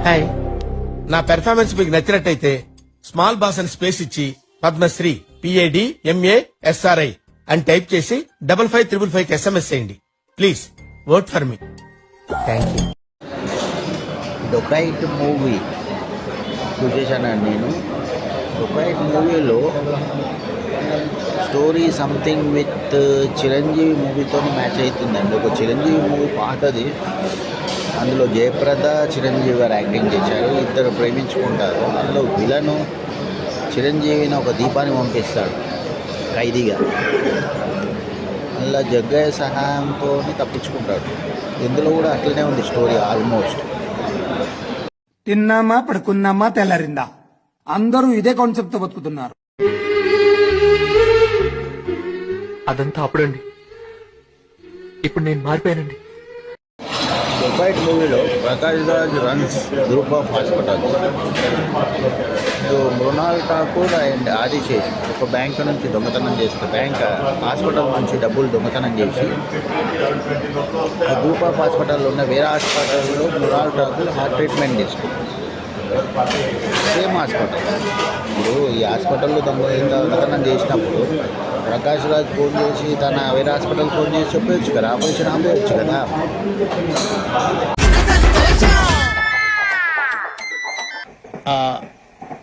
Hi. నా performance మీకు నచ్చినట్టయితే స్మాల్ బాస్ అని స్పేస్ ఇచ్చి పద్మశ్రీ PADMASRI అని టైప్ చేసి 5555 SMS చేయండి. Please vote for me. Thank you. Dacoit movie చూసేసానండి నేను. డొకైట్ మూవీలో స్టోరీ సంథింగ్ విత్ చిరంజీవి మూవీతో మ్యాచ్ అవుతుందండి. ఒక చిరంజీవి మూవీ పాతది, అందులో జయప్రద చిరంజీవి గారు యాక్టింగ్ చేశారు. ఇద్దరు ప్రేమించుకుంటారు. అందులో విలను చిరంజీవిని ఒక దీపాన్ని పంపిస్తాడు ఖైదీగా. అలా జగ్గయ్య సహాయంతో తప్పించుకుంటాడు. ఇందులో కూడా అట్లనే ఉంది స్టోరీ ఆల్మోస్ట్. తిన్నామా పడుకున్నామా తెల్లారిందా, అందరూ ఇదే కాన్సెప్ట్ తో బతుకుతున్నారు. అదంతా అప్పుడండి, ఇప్పుడు నేను మారిపోయానండి. డొకైట్ మూవీలో Prakash Raj runs group of hospital. Mrunal Thakur and Adivi Sesh ఒక బ్యాంక్ నుంచి దొంగతనం చేస్తే, బ్యాంక్ హాస్పిటల్ నుంచి డబ్బులు దొంగతనం చేసి ఆ గ్రూప్ ఆఫ్ హాస్పిటల్లో ఉన్న వేరే హాస్పిటల్లో మృణాల్ ఠాకూర్ హార్ట్ ట్రీట్మెంట్ చేసుకుంటారు. Same hospital. ఇప్పుడు ఈ హాస్పిటల్లో దొంగతనం చేసినప్పుడు ప్రకాష్ రాజ్ ఫోన్ చేసి తన వేరే హాస్పిటల్ ఫోన్ చేసి చెప్పవచ్చు కదా, ఆపరేషన్ ఆపేయచ్చు కదా.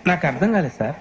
నాకు అర్థం కాలేదు సార్.